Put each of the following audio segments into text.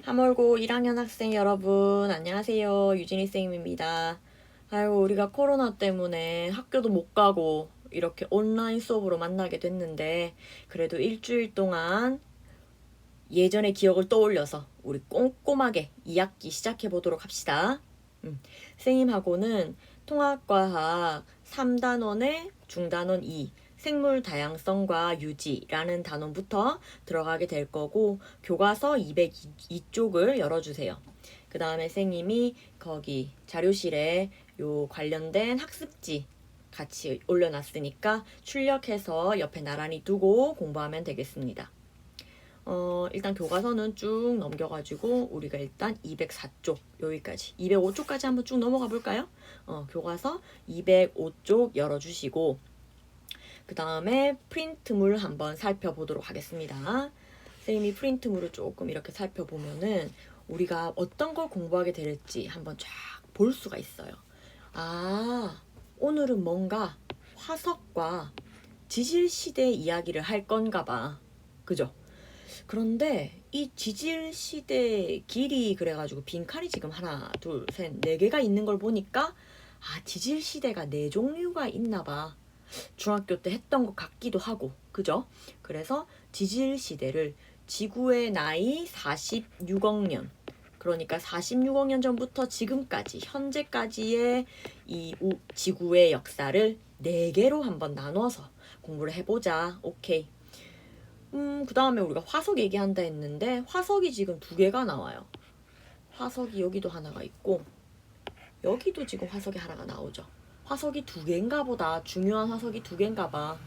3월고 1학년 학생 여러분, 안녕하세요. 유진이 쌤입니다. 아이고, 우리가 코로나 때문에 학교도 못 가고 이렇게 온라인 수업으로 만나게 됐는데, 그래도 일주일 동안 예전의 기억을 떠올려서 우리 꼼꼼하게 2학기 시작해 보도록 합시다. 쌤님하고는 통합과학 3단원의 중단원 2, 생물 다양성과 유지라는 단원부터 들어가게 될 거고, 교과서 202쪽을 열어주세요. 그 다음에 쌤님이 거기 자료실에 요 관련된 학습지 같이 올려놨으니까 출력해서 옆에 나란히 두고 공부하면 되겠습니다. 일단 교과서는 쭉 넘겨가지고 우리가 일단 204쪽 여기까지 205쪽까지 한번 쭉 넘어가 볼까요? 교과서 205쪽 열어주시고 그 다음에 프린트물 한번 살펴보도록 하겠습니다. 선생님이 프린트물을 조금 이렇게 살펴보면은 우리가 어떤 걸 공부하게 될지 한번 쫙 볼 수가 있어요. 오늘은 뭔가 화석과 지질시대 이야기를 할 건가 봐. 그죠? 그런데 이 지질시대 길이 그래가지고 빈칸이 지금 하나, 둘, 셋, 네 개가 있는 걸 보니까 지질시대가 네 종류가 있나 봐. 중학교 때 했던 것 같기도 하고, 그죠? 그래서 지질시대를 지구의 나이 46억 년, 그러니까 46억 년 전부터 지금까지, 현재까지의 이 지구의 역사를 4개로 한번 나눠서 공부를 해보자. 오케이. 그 다음에 우리가 화석 얘기한다 했는데 화석이 지금 2개가 나와요. 화석이 여기도 하나가 있고 여기도 지금 화석이 하나가 나오죠. 화석이 2개인가 보다. 중요한 화석이 2개인가 봐.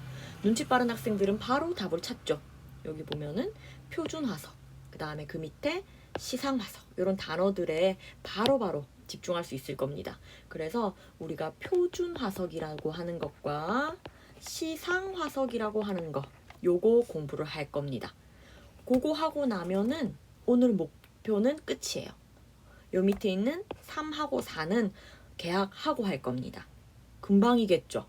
눈치 빠른 학생들은 바로 답을 찾죠. 여기 보면은 표준 화석, 그 다음에 그 밑에 시상 화석, 이런 단어들에 바로바로 집중할 수 있을 겁니다. 그래서 우리가 표준 화석이라고 하는 것과 시상 화석이라고 하는 것, 요거 공부를 할 겁니다. 그거 하고 나면은 오늘 목표는 끝이에요. 요 밑에 있는 3하고 4는 계약하고 할 겁니다. 금방이겠죠?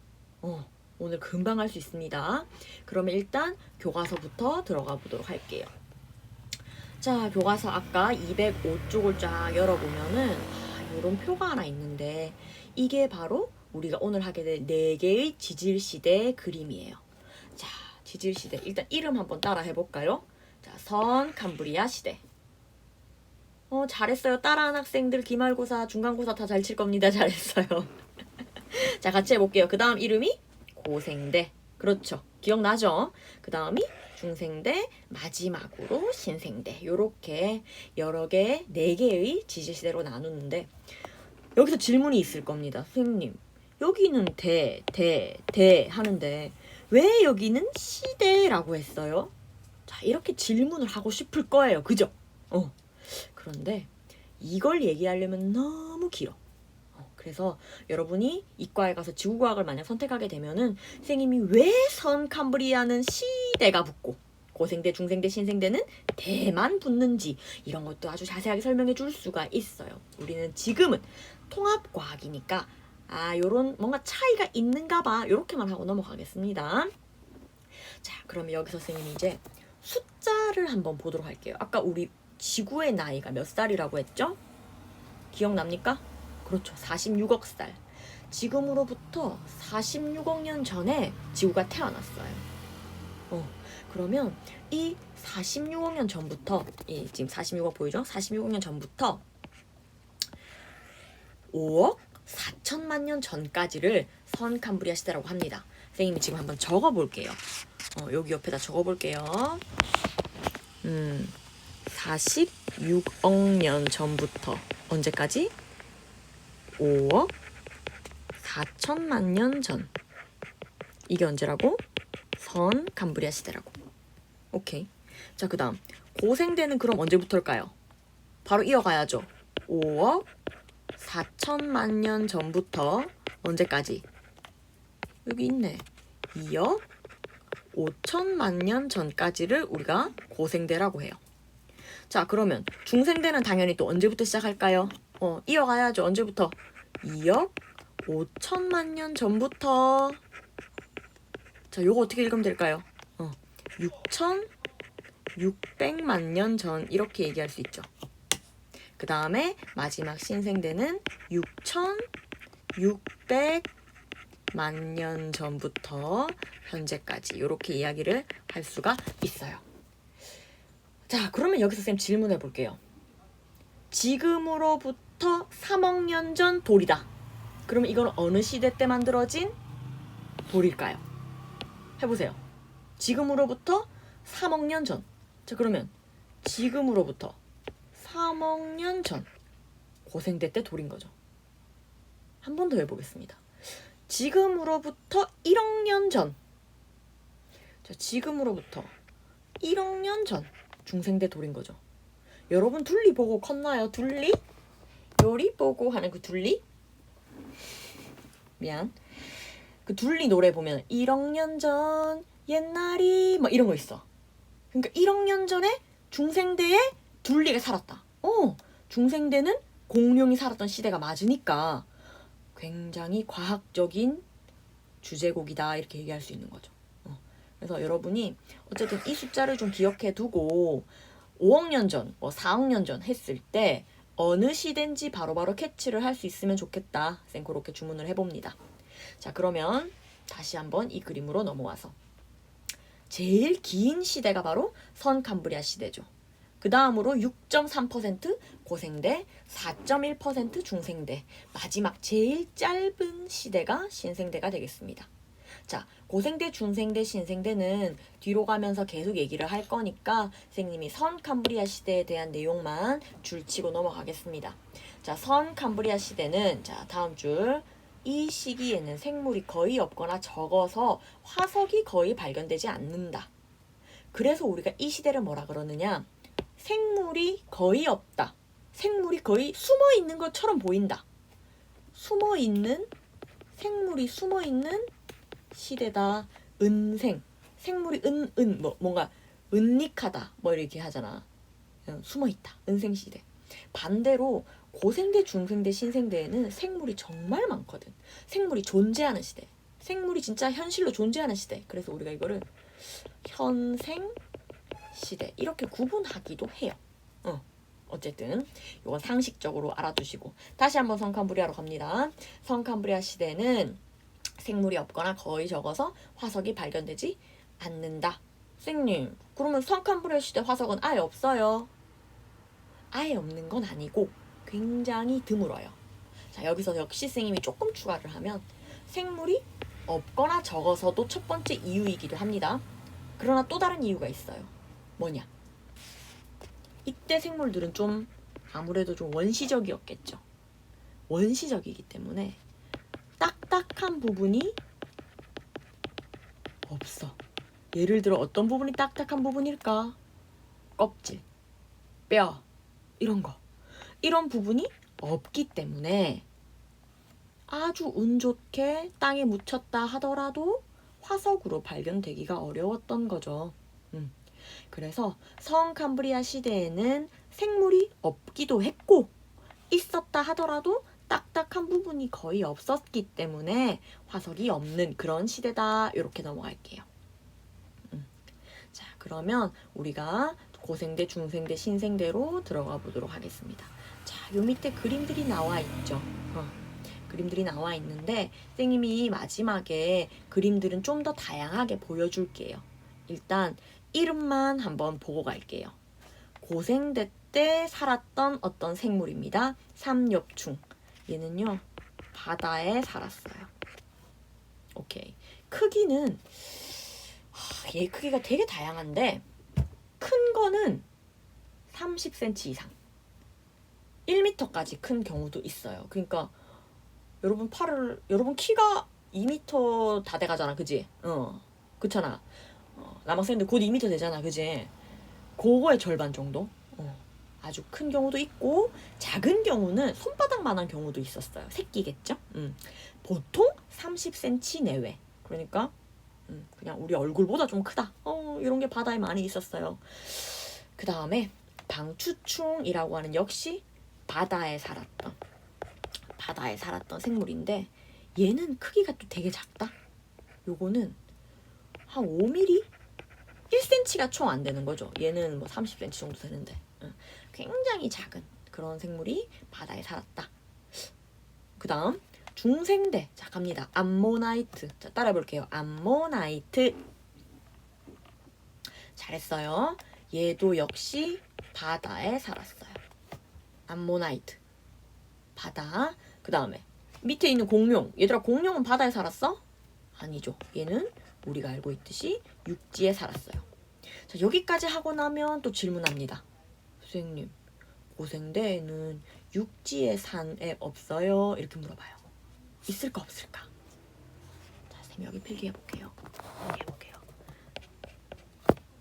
오늘 금방 할 수 있습니다. 그러면 일단 교과서부터 들어가 보도록 할게요. 자, 교과서 아까 205쪽을 쫙 열어보면은 이런 표가 하나 있는데 이게 바로 우리가 오늘 하게 될 4개의 지질시대 그림이에요. 자, 지질시대 일단 이름 한번 따라 해볼까요? 자, 선 캄브리아 시대. 잘했어요. 따라한 학생들 기말고사, 중간고사 다 잘 칠 겁니다. 잘했어요. 자, 같이 해볼게요. 그 다음 이름이 고생대. 그렇죠. 기억나죠? 그 다음이 중생대, 마지막으로 신생대. 요렇게 여러 개, 4개의 지질시대로 나누는데 여기서 질문이 있을 겁니다. 선생님, 여기는 대 하는데 왜 여기는 시대라고 했어요? 자, 이렇게 질문을 하고 싶을 거예요. 그죠? 그런데 이걸 얘기하려면 너무 길어. 그래서 여러분이 이과에 가서 지구과학을 만약 선택하게 되면은 선생님이 왜 선 캄브리아는 시대가 붙고 고생대, 중생대, 신생대는 대만 붙는지 이런 것도 아주 자세하게 설명해 줄 수가 있어요. 우리는 지금은 통합과학이니까 요런 뭔가 차이가 있는가 봐. 요렇게만 하고 넘어가겠습니다. 자, 그러면 여기서 선생님이 이제 숫자를 한번 보도록 할게요. 아까 우리 지구의 나이가 몇 살이라고 했죠? 기억납니까? 그렇죠. 46억 살. 지금으로부터 46억 년 전에 지구가 태어났어요. 그러면 이 46억 년 전부터, 지금 46억 보이죠? 46억 년 전부터 5억 4천만 년 전까지를 선 캄브리아 시대라고 합니다. 선생님이 지금 한번 적어볼게요. 여기 옆에다 적어볼게요. 46억 년 전부터 언제까지? 5억 4천만 년 전. 이게 언제라고? 선 캄브리아 시대라고. 오케이. 자, 그 다음 고생대는 그럼 언제부터일까요? 바로 이어가야죠. 5억 4천만 년 전부터 언제까지? 여기 있네. 2억 5천만 년 전까지를 우리가 고생대라고 해요. 자, 그러면 중생대는 당연히 또 언제부터 시작할까요? 이어가야죠. 언제부터? 2억 5천만 년 전부터. 자, 요거 어떻게 읽으면 될까요? 6,600만 년 전 이렇게 얘기할 수 있죠. 그 다음에 마지막 신생대는 6,600만 년 전부터 현재까지 이렇게 이야기를 할 수가 있어요. 자, 그러면 여기서 쌤 질문해 볼게요. 지금으로부터 3억 년 전 돌이다. 그러면 이건 어느 시대 때 만들어진 돌일까요? 해보세요. 지금으로부터 3억 년 전. 자, 그러면 지금으로부터 3억 년 전 고생대 때 돌인 거죠. 한 번 더 해보겠습니다. 지금으로부터 1억 년 전. 자, 지금으로부터 1억 년 전 중생대 돌인 거죠. 여러분 둘리 보고 컸나요? 둘리? 요리 보고 하는 그 둘리? 미안. 그 둘리 노래 보면 1억 년 전 옛날이 뭐 이런 거 있어. 그러니까 1억 년 전에 중생대에 둘리가 살았다. 중생대는 공룡이 살았던 시대가 맞으니까 굉장히 과학적인 주제곡이다 이렇게 얘기할 수 있는 거죠. 그래서 여러분이 어쨌든 이 숫자를 좀 기억해 두고 5억 년 전, 4억 년 전 했을 때 어느 시대인지 바로바로 캐치를 할 수 있으면 좋겠다. 쌤 그렇게 주문을 해봅니다. 자, 그러면 다시 한번 이 그림으로 넘어와서 제일 긴 시대가 바로 선캄브리아 시대죠. 그 다음으로 6.3% 고생대, 4.1% 중생대, 마지막 제일 짧은 시대가 신생대가 되겠습니다. 자, 고생대, 중생대, 신생대는 뒤로 가면서 계속 얘기를 할 거니까 선생님이 선캄브리아 시대에 대한 내용만 줄치고 넘어가겠습니다. 자, 선캄브리아 시대는 자, 다음 줄 이 시기에는 생물이 거의 없거나 적어서 화석이 거의 발견되지 않는다. 그래서 우리가 이 시대를 뭐라 그러느냐? 생물이 거의 없다. 생물이 거의 숨어 있는 것처럼 보인다. 생물이 숨어 있는 시대다. 은생. 생물이 뭔가 은닉하다. 뭐 이렇게 하잖아. 숨어 있다. 은생 시대. 반대로 고생대, 중생대, 신생대에는 생물이 정말 많거든. 생물이 존재하는 시대. 생물이 진짜 현실로 존재하는 시대. 그래서 우리가 이거를 현생 시대 이렇게 구분하기도 해요. 어쨌든 이건 상식적으로 알아두시고 다시 한번 선캄브리아로 갑니다. 선캄브리아 시대는 생물이 없거나 거의 적어서 화석이 발견되지 않는다. 선생님, 그러면 선캄브리아 시대 화석은 아예 없어요? 아예 없는 건 아니고 굉장히 드물어요. 자, 여기서 역시 선생님이 조금 추가를 하면 생물이 없거나 적어서도 첫 번째 이유이기도 합니다. 그러나 또 다른 이유가 있어요. 뭐냐? 이때 생물들은 좀 아무래도 좀 원시적이었겠죠. 원시적이기 때문에 딱딱한 부분이 없어. 예를 들어 어떤 부분이 딱딱한 부분일까? 껍질, 뼈, 이런 거. 이런 부분이 없기 때문에 아주 운 좋게 땅에 묻혔다 하더라도 화석으로 발견되기가 어려웠던 거죠. 그래서 선캄브리아 시대에는 생물이 없기도 했고 있었다 하더라도 딱딱한 부분이 거의 없었기 때문에 화석이 없는 그런 시대다. 이렇게 넘어갈게요. 자, 그러면 우리가 고생대, 중생대, 신생대로 들어가 보도록 하겠습니다. 자, 요 밑에 그림들이 나와 있죠. 그림들이 나와 있는데 선생님이 마지막에 그림들은 좀 더 다양하게 보여줄게요. 일단 이름만 한번 보고 갈게요. 고생대 때 살았던 어떤 생물입니다. 삼엽충. 얘는요, 바다에 살았어요. 오케이. 크기는 얘 크기가 되게 다양한데 큰 거는 30cm 이상 1m까지 큰 경우도 있어요. 그러니까 여러분 키가 2m 다 돼가잖아. 그지? 그렇잖아. 남학생들 곧 2m 되잖아. 그지? 그거의 절반 정도? 아주 큰 경우도 있고 작은 경우는 손바닥만한 경우도 있었어요. 새끼겠죠? 보통 30cm 내외. 그러니까 그냥 우리 얼굴보다 좀 크다. 이런 게 바다에 많이 있었어요. 그 다음에 방추충이라고 하는 역시 바다에 살았던 생물인데 얘는 크기가 또 되게 작다. 요거는 한 5mm? 1cm가 총 안 되는 거죠. 얘는 뭐 30cm 정도 되는데 굉장히 작은 그런 생물이 바다에 살았다. 그 다음 중생대. 자, 갑니다. 암모나이트. 자, 따라 볼게요. 암모나이트. 잘했어요. 얘도 역시 바다에 살았어요. 암모나이트. 바다. 그 다음에 밑에 있는 공룡. 얘들아, 공룡은 바다에 살았어? 아니죠. 얘는 우리가 알고 있듯이 육지에 살았어요. 자, 여기까지 하고 나면 또 질문합니다. 선생님, 고생대에는 육지에 산 애 없어요? 이렇게 물어봐요. 있을까 없을까? 자, 선생님 여기 필기해볼게요.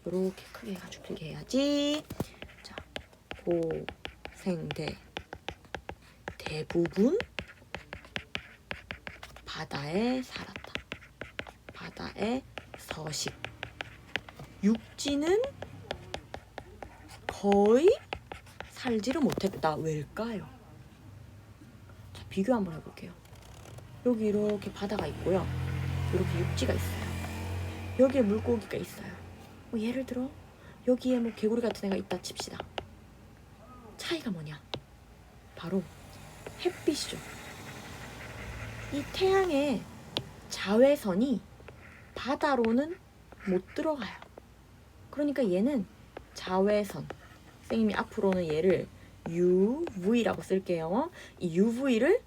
이렇게 크게 해가지고 필기해야지. 자, 고생대 대부분 바다에 살았다. 바다에 서식. 육지는 거의 살지를 못했다. 왜일까요? 자, 비교 한번 해볼게요. 여기 이렇게 바다가 있고요. 이렇게 육지가 있어요. 여기에 물고기가 있어요. 뭐 예를 들어 여기에 뭐 개구리 같은 애가 있다 칩시다. 차이가 뭐냐? 바로 햇빛이죠. 이 태양의 자외선이 바다로는 못 들어가요. 그러니까 얘는 자외선, 선생님이 앞으로는 얘를 UV라고 쓸게요. 이 UV를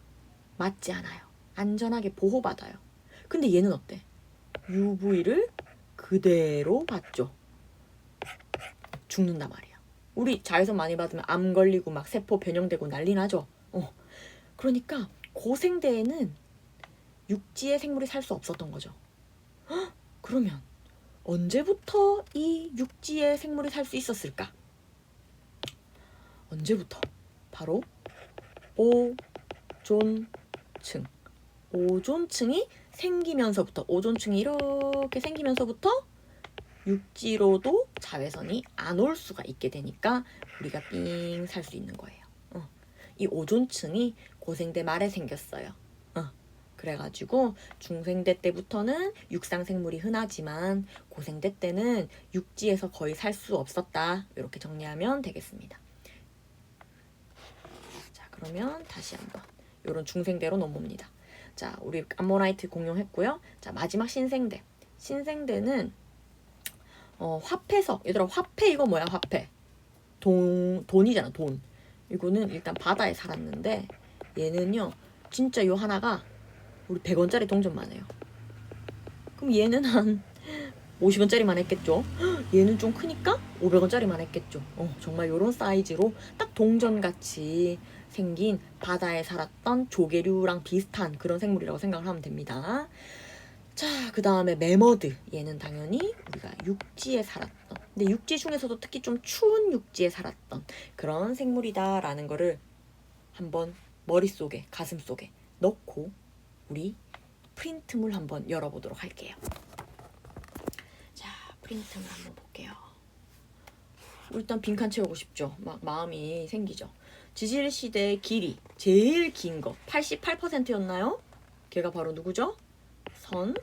맞지 않아요. 안전하게 보호받아요. 근데 얘는 어때? UV를 그대로 받죠. 죽는단 말이야. 우리 자외선 많이 받으면 암 걸리고 막 세포 변형되고 난리 나죠. 그러니까 고생대에는 육지에 생물이 살 수 없었던 거죠. 헉? 그러면 언제부터 이 육지에 생물이 살 수 있었을까? 언제부터? 바로 오존층. 오존층이 생기면서부터, 오존층이 이렇게 생기면서부터 육지로도 자외선이 안 올 수가 있게 되니까 우리가 삥 살 수 있는 거예요. 이 오존층이 고생대 말에 생겼어요. 그래가지고 중생대 때부터는 육상생물이 흔하지만 고생대 때는 육지에서 거의 살 수 없었다. 이렇게 정리하면 되겠습니다. 자, 그러면 다시 한번 이런 중생대로 넘어옵니다. 자, 우리 암모나이트 공룡했고요. 자, 마지막 신생대. 신생대는 화폐석. 얘들아, 화폐 이거 뭐야? 화폐. 돈이잖아, 돈. 이거는 일단 바다에 살았는데 얘는요, 진짜 요 하나가 우리 100원짜리 동전만 해요. 그럼 얘는 한 50원짜리만 했겠죠. 얘는 좀 크니까 500원짜리만 했겠죠. 정말 요런 사이즈로 딱 동전같이 생긴 바다에 살았던 조개류랑 비슷한 그런 생물이라고 생각을 하면 됩니다. 자, 그 다음에 매머드. 얘는 당연히 우리가 육지에 살았던, 근데 육지 중에서도 특히 좀 추운 육지에 살았던 그런 생물이다라는 거를 한번 머릿속에, 가슴속에 넣고 우리 프린트물 한번 열어보도록 할게요. 자, 프린트물 한번 볼게요. 일단 빈칸 채우고 싶죠. 막 마음이 생기죠. 지질시대의 길이 제일 긴 거 88%였나요? 걔가 바로 누구죠? 선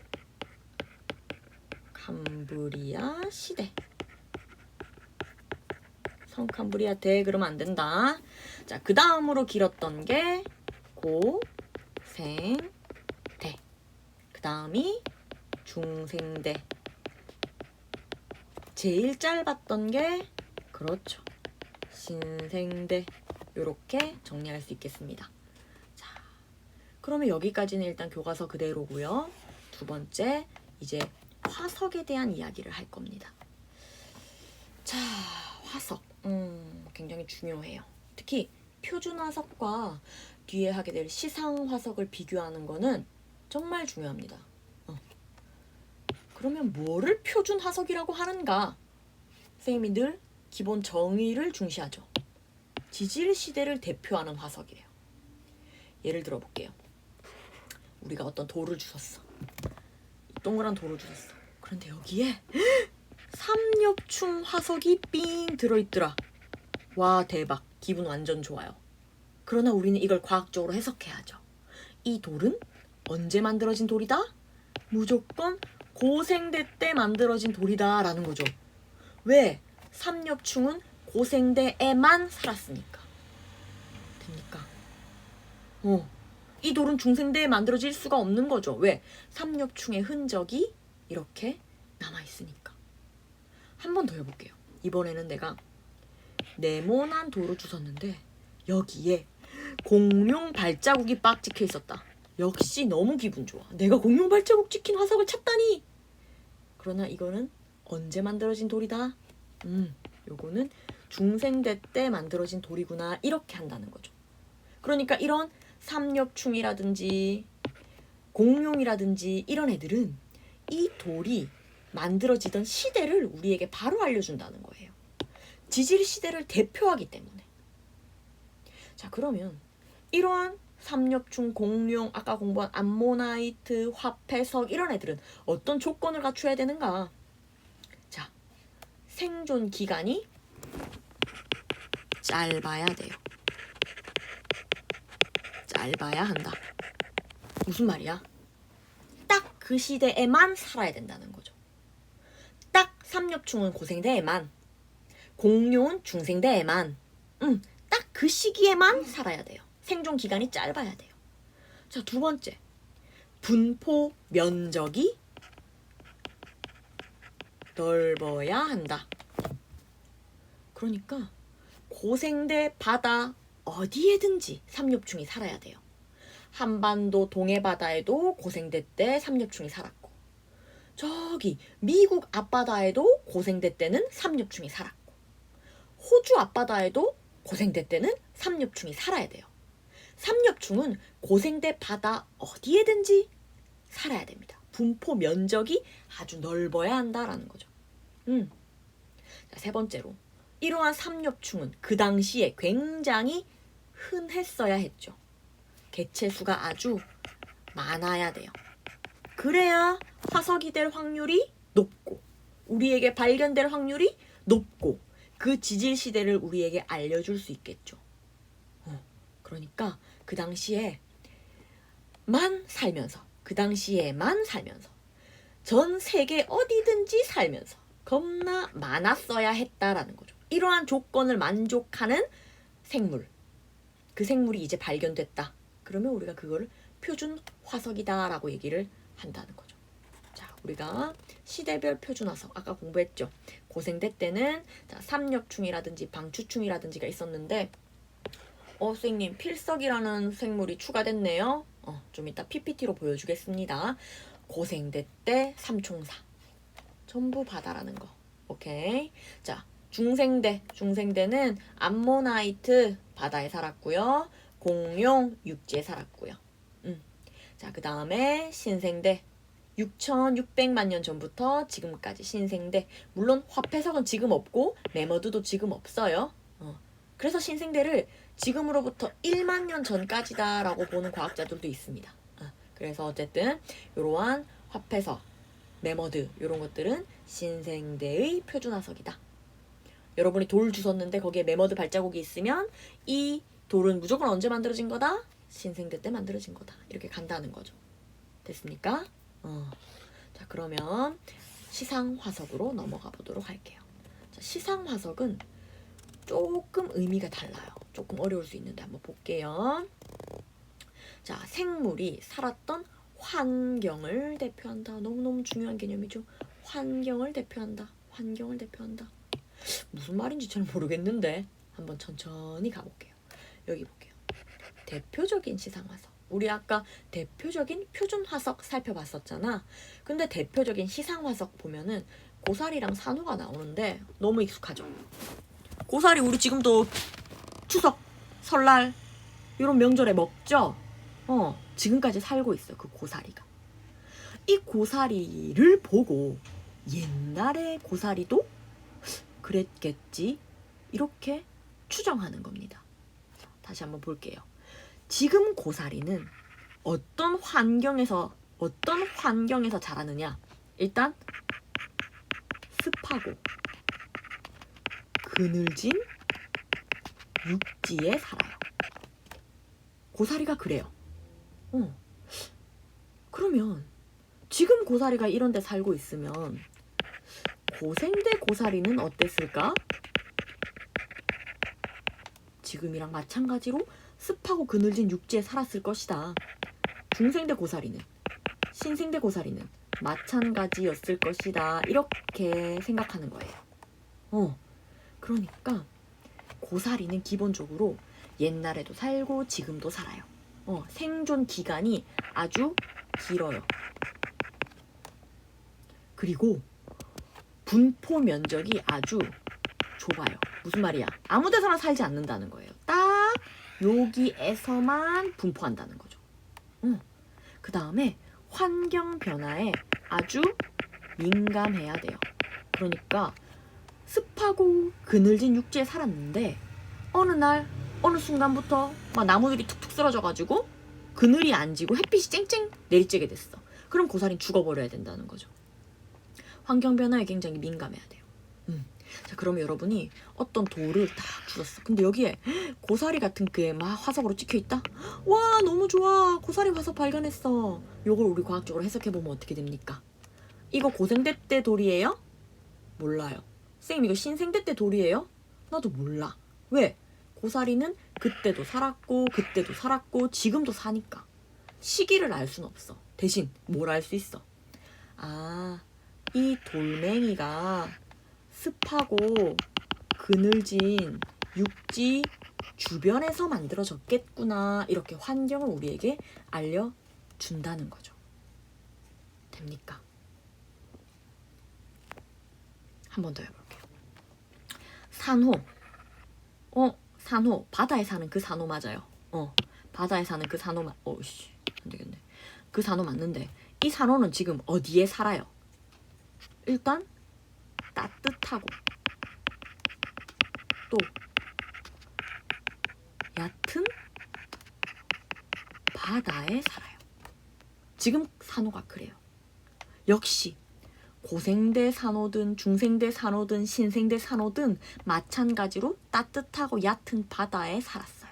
캄브리아 시대. 선 캄브리아 대 그러면 안 된다. 자, 그 다음으로 길었던 게 고생대. 그 다음이 중생대. 제일 짧았던 게 그렇죠, 신생대. 요렇게 정리할 수 있겠습니다. 자, 그러면 여기까지는 일단 교과서 그대로고요. 두 번째, 이제 화석에 대한 이야기를 할 겁니다. 자, 화석. 굉장히 중요해요. 특히 표준 화석과 뒤에 하게 될 시상 화석을 비교하는 거는 정말 중요합니다. 그러면 뭐를 표준 화석이라고 하는가? 선생님이 늘 기본 정의를 중시하죠. 지질 시대를 대표하는 화석이에요. 예를 들어 볼게요. 우리가 어떤 돌을 주웠어. 동그란 돌을 주웠어. 그런데 여기에 삼엽충 화석이 삥 들어있더라. 와, 대박. 기분 완전 좋아요. 그러나 우리는 이걸 과학적으로 해석해야죠. 이 돌은 언제 만들어진 돌이다? 무조건 고생대 때 만들어진 돌이다 라는 거죠. 왜? 삼엽충은 고생대에만 살았으니까. 됩니까? 이 돌은 중생대에 만들어질 수가 없는 거죠. 왜? 삼엽충의 흔적이 이렇게 남아있으니까. 한 번 더 해볼게요. 이번에는 내가 네모난 돌을 주웠는데 여기에 공룡 발자국이 빡 찍혀 있었다. 역시 너무 기분 좋아. 내가 공룡 발자국 찍힌 화석을 찾다니. 그러나 이거는 언제 만들어진 돌이다? 요거는 중생대 때 만들어진 돌이구나. 이렇게 한다는 거죠. 그러니까 이런 삼엽충이라든지 공룡이라든지 이런 애들은 이 돌이 만들어지던 시대를 우리에게 바로 알려준다는 거예요. 지질 시대를 대표하기 때문에. 자, 그러면 이러한 삼엽충, 공룡, 아까 공부한 암모나이트, 화폐석 이런 애들은 어떤 조건을 갖춰야 되는가? 자, 생존 기간이 짧아야 돼요. 짧아야 한다. 무슨 말이야? 딱 그 시대에만 살아야 된다는 거죠. 딱 삼엽충은 고생대에만, 공룡은 중생대에만, 딱 그 시기에만 살아야 돼요. 생존 기간이 짧아야 돼요. 자, 두 번째, 분포 면적이 넓어야 한다. 그러니까 고생대 바다 어디에든지 삼엽충이 살아야 돼요. 한반도 동해바다에도 고생대 때 삼엽충이 살았고, 저기 미국 앞바다에도 고생대 때는 삼엽충이 살았고, 호주 앞바다에도 고생대 때는 삼엽충이 살아야 돼요. 삼엽충은 고생대 바다 어디에든지 살아야 됩니다. 분포 면적이 아주 넓어야 한다라는 거죠. 자, 세 번째로, 이러한 삼엽충은 그 당시에 굉장히 흔했어야 했죠. 개체수가 아주 많아야 돼요. 그래야 화석이 될 확률이 높고 우리에게 발견될 확률이 높고 그 지질 시대를 우리에게 알려줄 수 있겠죠. 그러니까 그 당시에만 살면서 전 세계 어디든지 살면서 겁나 많았어야 했다라는 거죠. 이러한 조건을 만족하는 생물, 그 생물이 이제 발견됐다. 그러면 우리가 그거를 표준 화석이다라고 얘기를 한다는 거죠. 자, 우리가 시대별 표준 화석 아까 공부했죠. 고생대 때는 자, 삼엽충이라든지 방추충이라든지가 있었는데 선생님 필석이라는 생물이 추가됐네요. 좀 이따 PPT로 보여주겠습니다. 고생대 때 삼총사 전부 바다라는 거. 오케이. 자, 중생대는 암모나이트 바다에 살았고요. 공룡 육지에 살았고요. 자, 그 다음에 신생대 6,600만 년 전부터 지금까지 신생대. 물론 화폐석은 지금 없고 매머드도 지금 없어요. 그래서 신생대를 지금으로부터 1만 년 전까지다라고 보는 과학자들도 있습니다. 그래서 어쨌든 이러한 화폐석, 매머드 이런 것들은 신생대의 표준화석이다. 여러분이 돌 주웠는데 거기에 매머드 발자국이 있으면 이 돌은 무조건 언제 만들어진 거다? 신생대 때 만들어진 거다. 이렇게 간다는 거죠. 됐습니까? 자, 그러면 시상화석으로 넘어가 보도록 할게요. 자, 시상화석은 조금 의미가 달라요. 조금 어려울 수 있는데 한번 볼게요. 자, 생물이 살았던 환경을 대표한다. 너무너무 중요한 개념이죠. 환경을 대표한다. 무슨 말인지 잘 모르겠는데 한번 천천히 가볼게요. 여기 볼게요. 대표적인 시상화석. 우리 아까 대표적인 표준화석 살펴봤었잖아. 근데 대표적인 시상화석 보면은 고사리랑 산호가 나오는데 너무 익숙하죠? 고사리 우리 지금도 추석, 설날 이런 명절에 먹죠? 지금까지 살고 있어, 그 고사리가. 이 고사리를 보고 옛날의 고사리도 그랬겠지? 이렇게 추정하는 겁니다. 다시 한번 볼게요. 지금 고사리는 어떤 환경에서 자라느냐? 일단 습하고 그늘진 육지에 살아요. 고사리가 그래요. 그러면 지금 고사리가 이런 데 살고 있으면 고생대 고사리는 어땠을까? 지금이랑 마찬가지로 습하고 그늘진 육지에 살았을 것이다. 중생대 고사리는, 신생대 고사리는 마찬가지였을 것이다. 이렇게 생각하는 거예요. 그러니까 고사리는 기본적으로 옛날에도 살고 지금도 살아요. 생존 기간이 아주 길어요. 그리고 분포 면적이 아주 좁아요. 무슨 말이야? 아무 데서나 살지 않는다는 거예요. 딱 여기에서만 분포한다는 거죠. 그 다음에 환경 변화에 아주 민감해야 돼요. 그러니까 습하고 그늘진 육지에 살았는데 어느 날 어느 순간부터 막 나무들이 툭툭 쓰러져가지고 그늘이 안 지고 햇빛이 쨍쨍 내리쬐게 됐어. 그럼 고사리는 죽어버려야 된다는 거죠. 환경 변화에 굉장히 민감해야 돼요. 자, 그러면 여러분이 어떤 돌을 딱 주웠어. 근데 여기에 고사리 같은 게 막 화석으로 찍혀있다? 와, 너무 좋아. 고사리 화석 발견했어. 요걸 우리 과학적으로 해석해보면 어떻게 됩니까? 이거 고생대 때 돌이에요? 몰라요. 쌤, 이거 신생대 때 돌이에요? 나도 몰라. 왜? 고사리는 그때도 살았고 지금도 사니까. 시기를 알 수는 없어. 대신 뭘 알 수 있어? 아, 이 돌멩이가 습하고 그늘진 육지 주변에서 만들어졌겠구나. 이렇게 환경을 우리에게 알려준다는 거죠. 됩니까? 한 번 더 해볼게요. 산호. 산호. 바다에 사는 그 산호 맞아요. 바다에 사는 그 산호 안 되겠네. 그 산호 맞는데 이 산호는 지금 어디에 살아요? 일단 따뜻하고 또 얕은 바다에 살아요. 지금 산호가 그래요. 역시 고생대 산호든 중생대 산호든 신생대 산호든 마찬가지로 따뜻하고 얕은 바다에 살았어요.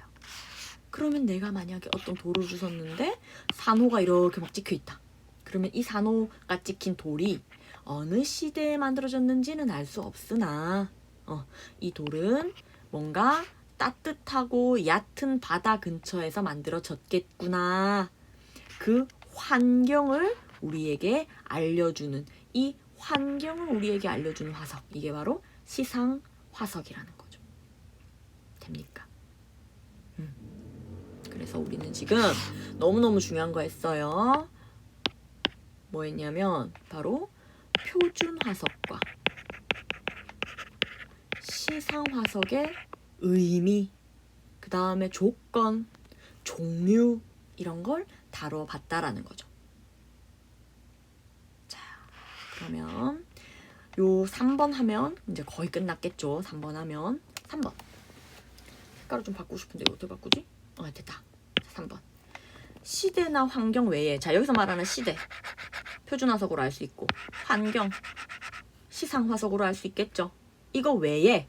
그러면 내가 만약에 어떤 돌을 주웠는데 산호가 이렇게 막 찍혀있다. 그러면 이 산호가 찍힌 돌이 어느 시대에 만들어졌는지는 알 수 없으나 이 돌은 뭔가 따뜻하고 얕은 바다 근처에서 만들어졌겠구나. 그 환경을 우리에게 알려주는 이 환경을 우리에게 알려주는 화석. 이게 바로 시상 화석이라는 거죠. 됩니까? 그래서 우리는 지금 너무너무 중요한 거 했어요. 뭐 했냐면 바로 표준 화석과 시상 화석의 의미, 그 다음에 조건, 종류 이런 걸 다뤄봤다라는 거죠. 자, 그러면 요 3번 하면 이제 거의 끝났겠죠. 3번 하면 3번 색깔을 좀 바꾸고 싶은데 이거 어떻게 바꾸지? 됐다. 3번 시대나 환경 외에, 자 여기서 말하는 시대 표준 화석으로 알 수 있고 환경 시상 화석으로 알 수 있겠죠. 이거 외에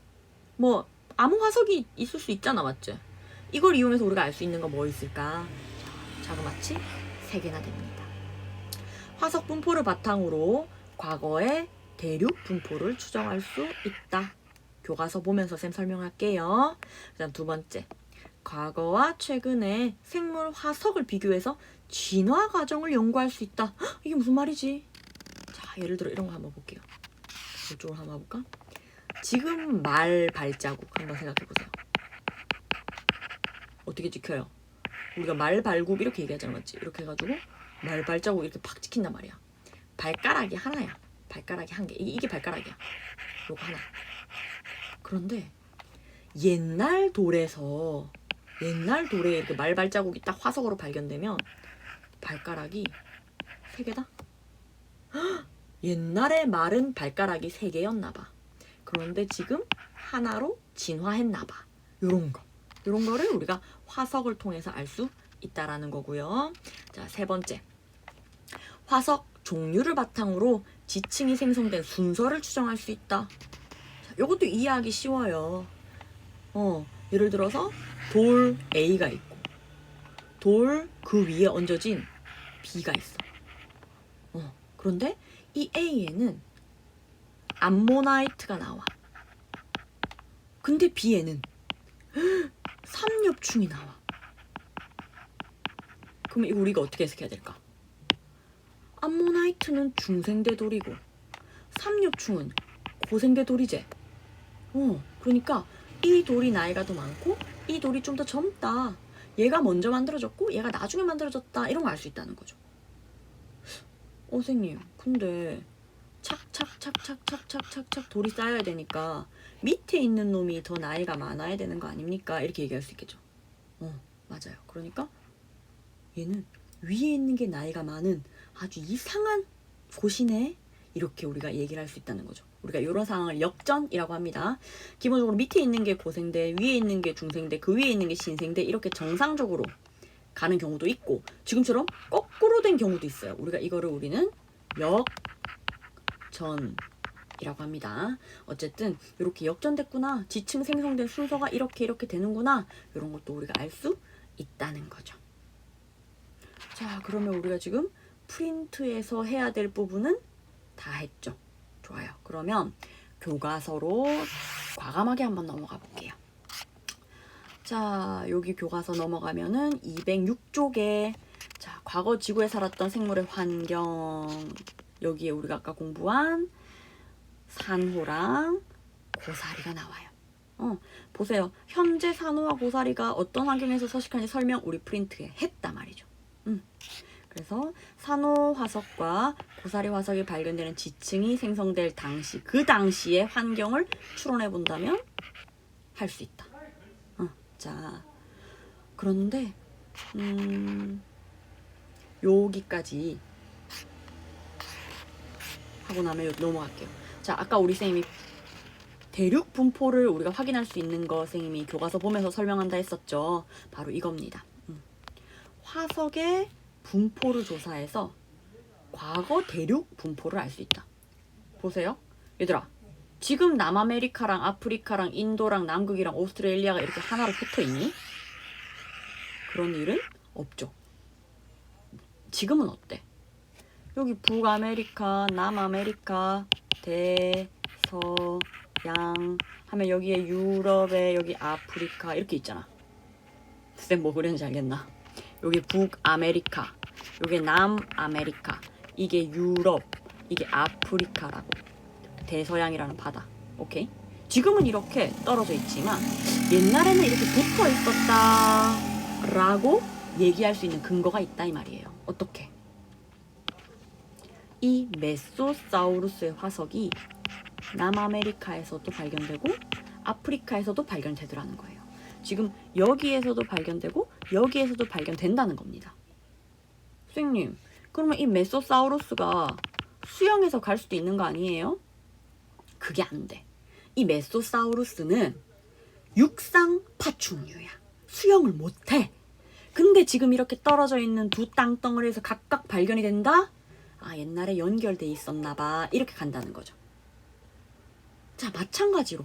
뭐 아무 화석이 있을 수 있잖아, 맞지? 이걸 이용해서 우리가 알 수 있는 거 뭐 있을까? 자그마치 3개나 됩니다. 화석 분포를 바탕으로 과거의 대륙 분포를 추정할 수 있다. 교과서 보면서 쌤 설명할게요. 그다음 2번째, 과거와 최근의 생물 화석을 비교해서 진화 과정을 연구할 수 있다. 헉, 이게 무슨 말이지? 자, 예를 들어 이런 거 한번 볼게요. 이쪽으로 한번 볼까? 지금 말 발자국 한번 생각해보세요. 어떻게 찍혀요? 우리가 말 발굽 이렇게 얘기하잖아, 맞지? 이렇게 해가지고 말 발자국 이렇게 팍 찍힌단 말이야. 발가락이 하나야. 발가락이 한 개. 이게 발가락이야. 요거 하나. 그런데 옛날 돌에 이렇게 말 발자국이 딱 화석으로 발견되면 발가락이 3개다? 옛날에 말은 발가락이 3개였나봐. 그런데 지금 하나로 진화했나봐. 요런 거를 우리가 화석을 통해서 알 수 있다라는 거고요. 자, 3번째, 화석 종류를 바탕으로 지층이 생성된 순서를 추정할 수 있다. 자, 요것도 이해하기 쉬워요. 예를 들어서 돌 A가 있고 돌 그 위에 얹어진 B가 있어. 그런데 이 A에는 암모나이트가 나와. 근데 B에는 삼엽충이 나와. 그럼 이거 우리가 어떻게 해석해야 될까? 암모나이트는 중생대 돌이고 삼엽충은 고생대 돌이제. 그러니까 이 돌이 나이가 더 많고 이 돌이 좀 더 젊다. 얘가 먼저 만들어졌고 얘가 나중에 만들어졌다. 이런 거 알 수 있다는 거죠. 선생님, 근데 착착착착착착착착 돌이 쌓여야 되니까 밑에 있는 놈이 더 나이가 많아야 되는 거 아닙니까? 이렇게 얘기할 수 있겠죠. 맞아요. 그러니까 얘는 위에 있는 게 나이가 많은 아주 이상한 곳이네. 이렇게 우리가 얘기를 할 수 있다는 거죠. 우리가 이런 상황을 역전이라고 합니다. 기본적으로 밑에 있는 게 고생대, 위에 있는 게 중생대, 그 위에 있는 게 신생대, 이렇게 정상적으로 가는 경우도 있고 지금처럼 거꾸로 된 경우도 있어요. 우리는 역전이라고 합니다. 어쨌든 이렇게 역전됐구나, 지층 생성된 순서가 이렇게 되는구나, 이런 것도 우리가 알 수 있다는 거죠. 자, 그러면 우리가 지금 프린트에서 해야 될 부분은 다 했죠. 좋아요. 그러면 교과서로 과감하게 한번 넘어가 볼게요. 자, 여기 교과서 넘어가면은 206쪽에 자, 과거 지구에 살았던 생물의 환경, 여기에 우리가 아까 공부한 산호랑 고사리가 나와요. 보세요. 현재 산호와 고사리가 어떤 환경에서 서식하는지 설명 우리 프린트에 했단 말이죠. 그래서 산호 화석과 고사리 화석이 발견되는 지층이 생성될 당시, 그 당시의 환경을 추론해 본다면 할 수 있다. 자, 그런데 여기까지 하고 나면 넘어갈게요. 자, 아까 우리 쌤이 대륙 분포를 우리가 확인할 수 있는 거 쌤이 교과서 보면서 설명한다 했었죠. 바로 이겁니다. 화석의 분포를 조사해서 과거 대륙 분포를 알 수 있다. 보세요. 얘들아, 지금 남아메리카랑 아프리카랑 인도랑 남극이랑 오스트레일리아가 이렇게 하나로 붙어있니? 그런 일은 없죠. 지금은 어때? 여기 북아메리카, 남아메리카, 대서양 하면 여기에 유럽에 여기 아프리카 이렇게 있잖아. 쌤 뭐 그랬는지 알겠나? 여기 북아메리카, 여기 남아메리카, 이게 유럽, 이게 아프리카라고. 대서양이라는 바다. 오케이? 지금은 이렇게 떨어져 있지만 옛날에는 이렇게 붙어 있었다 라고 얘기할 수 있는 근거가 있다 이 말이에요. 어떻게? 이 메소사우루스의 화석이 남아메리카에서도 발견되고 아프리카에서도 발견되더라는 거예요. 지금 여기에서도 발견되고 여기에서도 발견된다는 겁니다. 선생님, 그러면 이 메소사우루스가 수영해서 갈 수도 있는 거 아니에요? 그게 안 돼. 이 메소사우루스는 육상 파충류야. 수영을 못해. 근데 지금 이렇게 떨어져 있는 두 땅덩어리에서 각각 발견이 된다? 아, 옛날에 연결돼 있었나 봐. 이렇게 간다는 거죠. 자, 마찬가지로.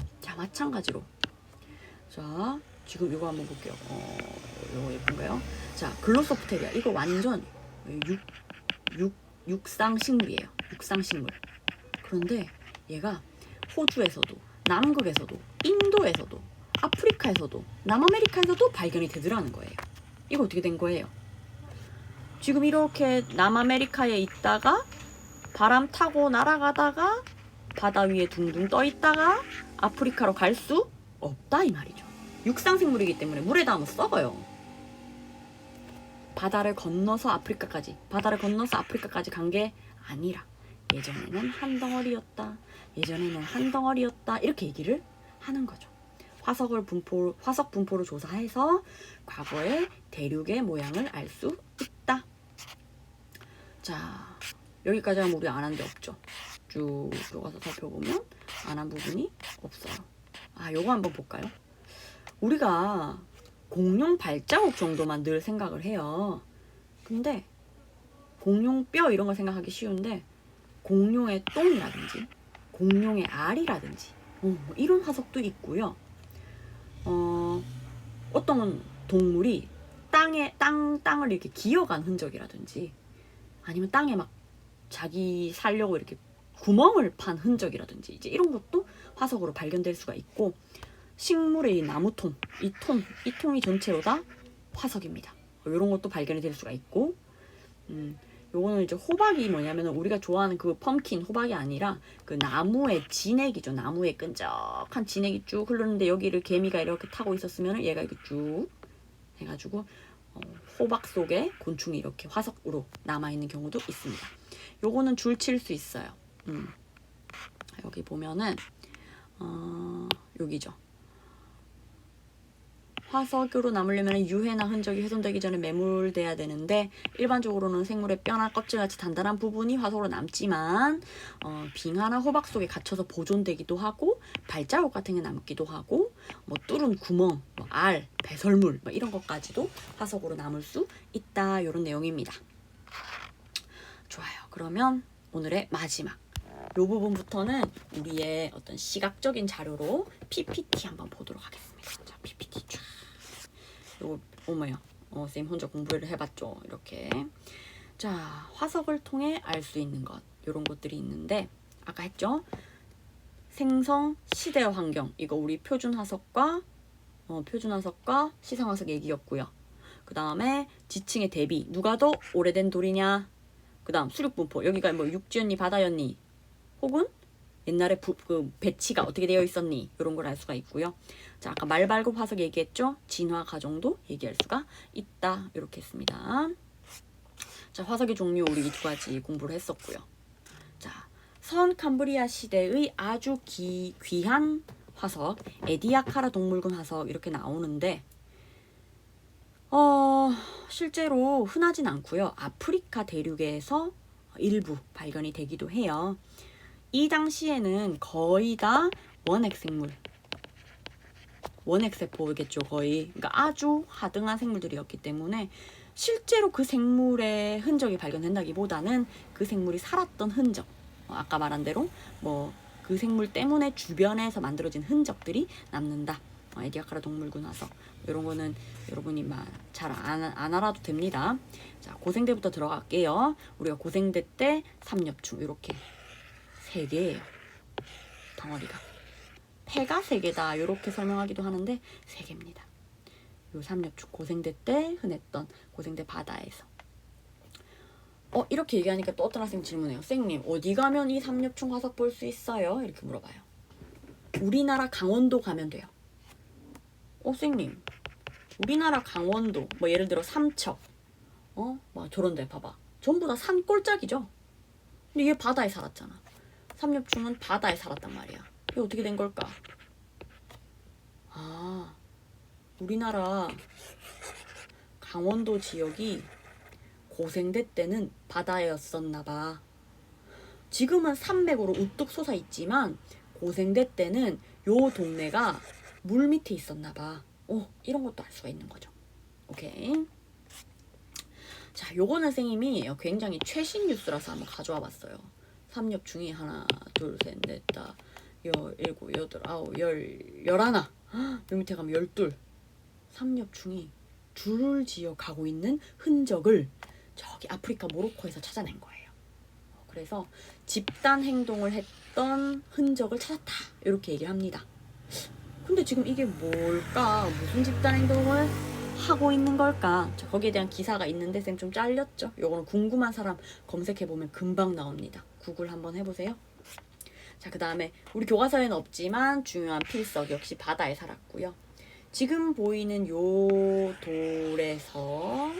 자, 지금 이거 한번 볼게요. 이거 예쁜가요? 자, 글로소프테리아. 이거 완전 육상식물이에요. 육상식물. 그런데 얘가 호주에서도, 남극에서도, 인도에서도, 아프리카에서도, 남아메리카에서도 발견이 되더라는 거예요. 이거 어떻게 된 거예요? 지금 이렇게 남아메리카에 있다가 바람 타고 날아가다가 바다 위에 둥둥 떠 있다가 아프리카로 갈 수 없다 이 말이죠. 육상생물이기 때문에 물에 닿으면 썩어요. 바다를 건너서 아프리카까지 간 게 아니라 예전에는 한 덩어리였다 이렇게 얘기를 하는 거죠. 화석 분포를 조사해서 과거의 대륙의 모양을 알 수 있다. 자, 여기까지 하면 우리 안 한 데 없죠. 쭉 들어가서 살펴보면 안 한 부분이 없어요. 아, 요거 한번 볼까요? 우리가 공룡 발자국 정도만 늘 생각을 해요. 근데 공룡 뼈 이런 걸 생각하기 쉬운데 공룡의 똥이라든지 공룡의 알이라든지 이런 화석도 있고요. 어떤 동물이 땅을 이렇게 기어간 흔적이라든지 아니면 땅에 막 자기 살려고 이렇게 구멍을 판 흔적이라든지 이제 이런 것도 화석으로 발견될 수가 있고, 식물의 이 나무통, 이 통이 전체로 다 화석입니다. 이런 것도 발견이 될 수가 있고, 요거는 이제 호박이 뭐냐면 우리가 좋아하는 그 펌킨 호박이 아니라 그 나무의 진액이죠. 나무의 끈적한 진액이 쭉 흐르는데 여기를 개미가 이렇게 타고 있었으면 얘가 이렇게 쭉 해가지고 호박 속에 곤충이 이렇게 화석으로 남아있는 경우도 있습니다. 요거는 줄 칠 수 있어요. 여기 보면은 여기죠. 화석으로 남으려면 유해나 흔적이 훼손되기 전에 매몰돼야 되는데 일반적으로는 생물의 뼈나 껍질같이 단단한 부분이 화석으로 남지만 빙하나 호박 속에 갇혀서 보존되기도 하고 발자국 같은 게 남기도 하고 뭐 뚫은 구멍, 뭐 알, 배설물 뭐 이런 것까지도 화석으로 남을 수 있다. 이런 내용입니다. 좋아요. 그러면 오늘의 마지막 이 부분부터는 우리의 어떤 시각적인 자료로 PPT 한번 보도록 하겠습니다. 자, PPT 쫙. 요거 뭐야? 쌤 혼자 공부를 해봤죠. 이렇게. 자, 화석을 통해 알 수 있는 것 이런 것들이 있는데 아까 했죠. 생성, 시대 환경 이거 우리 표준 화석과 시상 화석 얘기였고요. 그 다음에 지층의 대비 누가 더 오래된 돌이냐. 그 다음 수륙 분포 여기가 뭐 육지였니 바다였니 혹은 옛날에 그 배치가 어떻게 되어 있었니 이런 걸 알 수가 있고요. 자, 아까 말발굽 화석 얘기했죠. 진화 과정도 얘기할 수가 있다. 이렇게 했습니다. 자, 화석의 종류 우리 이 두 가지 공부를 했었고요. 자, 선 캄브리아 시대의 아주 귀한 화석 에디아카라 동물군 화석 이렇게 나오는데 실제로 흔하진 않고요. 아프리카 대륙에서 일부 발견이 되기도 해요. 이 당시에는 거의 다 원핵생물, 원핵세포겠죠 거의. 그러니까 아주 하등한 생물들이었기 때문에 실제로 그 생물의 흔적이 발견된다기보다는 그 생물이 살았던 흔적, 아까 말한 대로 뭐 그 생물 때문에 주변에서 만들어진 흔적들이 남는다. 에디아카라 동물군 화석 이런 거는 여러분이 잘 안 알아도 됩니다. 자, 고생대부터 들어갈게요. 우리가 고생대 때 삼엽충 이렇게 3개예요. 덩어리가. 폐가 3개다. 이렇게 설명하기도 하는데 3개입니다. 요 삼엽충 고생대 때 흔했던 고생대 바다에서. 이렇게 얘기하니까 또 어떤 학생이 질문해요. 쌤님 어디 가면 이 삼엽충 화석 볼 수 있어요? 이렇게 물어봐요. 우리나라 강원도 가면 돼요. 쌤님 우리나라 강원도 뭐 예를 들어 삼척 막 저런데 봐봐. 전부 다 산 꼴짝이죠. 근데 얘 바다에 살았잖아. 삼엽충은 바다에 살았단 말이야. 이게 어떻게 된 걸까? 우리나라 강원도 지역이 고생대 때는 바다였었나 봐. 지금은 산맥으로 우뚝 솟아 있지만 고생대 때는 요 동네가 물 밑에 있었나 봐. 이런 것도 알 수가 있는 거죠. 오케이. 자, 요거는 선생님이 굉장히 최신 뉴스라서 한번 가져와 봤어요. 삼엽충이 하나, 둘, 셋, 넷, 다, 17, 8, 9, 10, 11. 요 밑에 가면 12. 삼엽충이 줄을 지어 가고 있는 흔적을 저기 아프리카 모로코에서 찾아낸 거예요. 그래서 집단 행동을 했던 흔적을 찾았다. 이렇게 얘기를 합니다. 근데 지금 이게 뭘까? 무슨 집단 행동을 하고 있는 걸까? 자, 거기에 대한 기사가 있는데 쌤 좀 잘렸죠? 요거는 궁금한 사람 검색해보면 금방 나옵니다. 구글 한번 해보세요. 자, 그 다음에 우리 교과서에는 없지만 중요한 필석 역시 바다에 살았고요. 지금 보이는 요 돌에서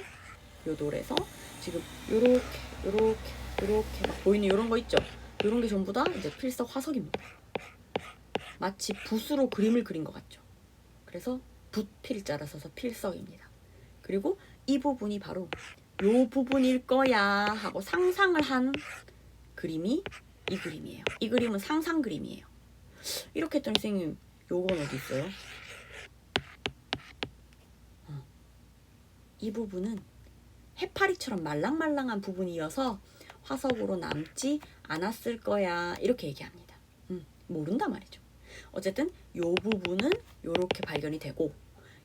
지금 요렇게 막 보이는 요런 거 있죠? 요런 게 전부 다 이제 필석 화석입니다. 마치 붓으로 그림을 그린 것 같죠? 그래서 붓필자라 써서 필석입니다. 그리고 이 부분이 바로 요 부분일 거야 하고 상상을 한 그림이 이 그림이에요. 이 그림은 상상 그림이에요. 이렇게 했더니 선생님 요건 어디 있어요? 이 부분은 해파리처럼 말랑말랑한 부분이어서 화석으로 남지 않았을 거야 이렇게 얘기합니다. 모른다 말이죠. 어쨌든 요 부분은 요렇게 발견이 되고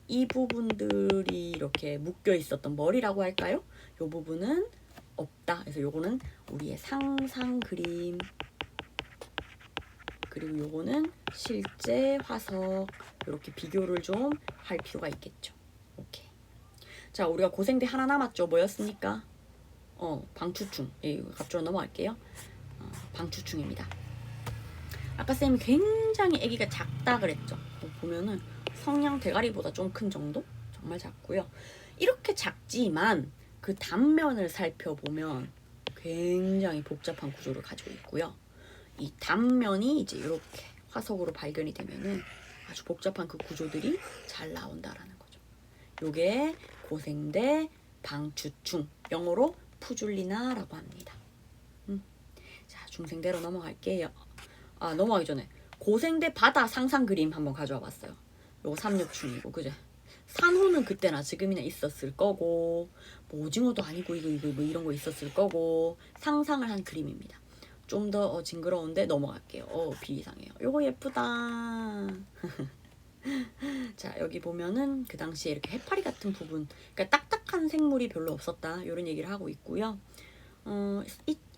이 부분들이 이렇게 묶여 있었던 머리라고 할까요? 요 부분은 없다. 그래서 요거는 우리의 상상 그리고 요거는 실제 화석. 이렇게 비교를 좀 할 필요가 있겠죠. 오케이. 자, 우리가 고생대 하나 남았죠. 뭐였습니까? 방추충. 갑자기 넘어갈게요. 방추충입니다. 아까 쌤이 굉장히 아기가 작다 그랬죠. 보면은 성냥 대가리보다 좀 큰 정도? 정말 작고요. 이렇게 작지만 그 단면을 살펴보면 굉장히 복잡한 구조를 가지고 있고요. 이 단면이 이제 이렇게 화석으로 발견이 되면은 아주 복잡한 그 구조들이 잘 나온다라는 거죠. 요게 고생대 방추충, 영어로 푸줄리나라고 합니다. 자, 중생대로 넘어갈게요. 넘어가기 전에 고생대 바다 상상 그림 한번 가져와 봤어요. 요거 삼육충이고, 그죠? 산호는 그때나 지금이나 있었을 거고, 뭐 오징어도 아니고 이거 뭐 이런 거 있었을 거고, 상상을 한 그림입니다. 좀 더 징그러운데 넘어갈게요. 비이상해요. 요거 예쁘다. 자, 여기 보면은 그 당시에 이렇게 해파리 같은 부분, 그러니까 딱딱한 생물이 별로 없었다, 이런 얘기를 하고 있고요.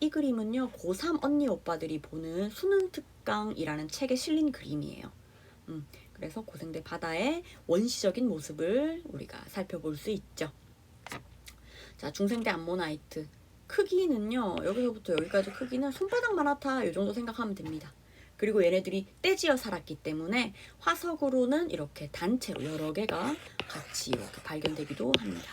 이 그림은요, 고3 언니 오빠들이 보는 수능 특강이라는 책에 실린 그림이에요. 그래서 고생대 바다의 원시적인 모습을 우리가 살펴볼 수 있죠. 자, 중생대 암모나이트. 크기는요, 여기서부터 여기까지 크기는 손바닥만 하다, 이 정도 생각하면 됩니다. 그리고 얘네들이 떼지어 살았기 때문에 화석으로는 이렇게 단체로 여러 개가 같이 이렇게 발견되기도 합니다.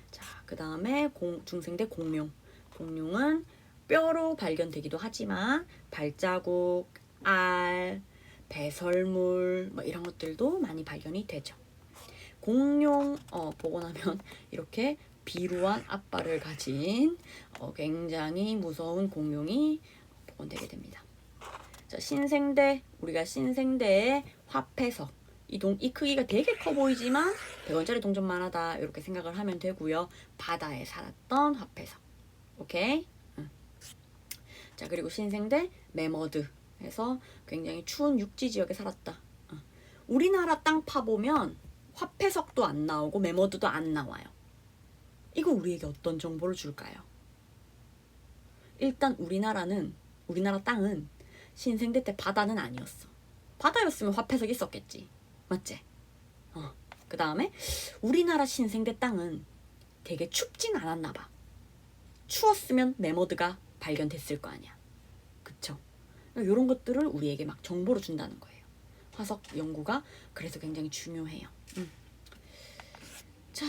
자, 그 다음에 중생대 공룡. 공룡은 뼈로 발견되기도 하지만 발자국, 알, 배설물 뭐 이런 것들도 많이 발견이 되죠. 공룡 보고 나면 이렇게 비루한 앞발을 가진 굉장히 무서운 공룡이 복원되게 됩니다. 자, 신생대, 우리가 신생대의 화폐석. 이 크기가 되게 커 보이지만 100원짜리 동전만 하다, 이렇게 생각을 하면 되고요. 바다에 살았던 화폐석. 오케이? 자, 그리고 신생대 매머드 해서 굉장히 추운 육지 지역에 살았다. 우리나라 땅 파보면 화폐석도 안 나오고 매머드도 안 나와요. 이거 우리에게 어떤 정보를 줄까요? 일단 우리나라 땅은 신생대 때 바다는 아니었어. 바다였으면 화폐석 있었겠지. 맞지? 그 다음에 우리나라 신생대 땅은 되게 춥진 않았나 봐. 추웠으면 매머드가 발견됐을 거 아니야. 그쵸? 이런 것들을 우리에게 막 정보를 준다는 거예요. 화석 연구가 그래서 굉장히 중요해요. 자,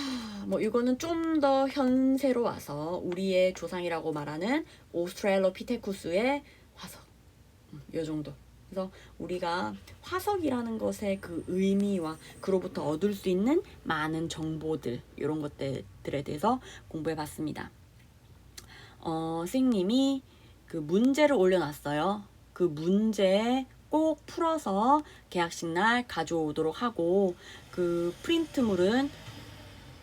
뭐 이거는 좀 더 현세로 와서 우리의 조상이라고 말하는 오스트랄로피테쿠스의 화석. 요 정도. 그래서 우리가 화석이라는 것의 그 의미와 그로부터 얻을 수 있는 많은 정보들, 이런 것들에 대해서 공부해 봤습니다. 선생님이 그 문제를 올려놨어요. 그 문제 꼭 풀어서 개학식 날 가져오도록 하고, 그 프린트물은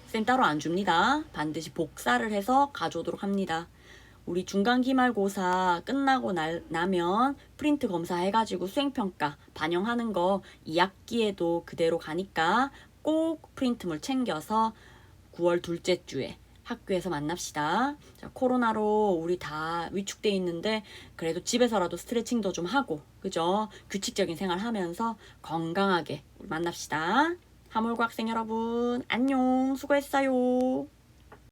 쌤 따로 안 줍니다. 반드시 복사를 해서 가져오도록 합니다. 우리 중간기말고사 끝나고 나면 프린트 검사해가지고 수행평가 반영하는 거 2학기에도 그대로 가니까 꼭 프린트물 챙겨서 9월 둘째 주에 학교에서 만납시다. 자, 코로나로 우리 다 위축돼 있는데 그래도 집에서라도 스트레칭도 좀 하고, 그죠? 규칙적인 생활 하면서 건강하게 우리 만납시다. 하물고 학생 여러분, 안녕. 수고했어요.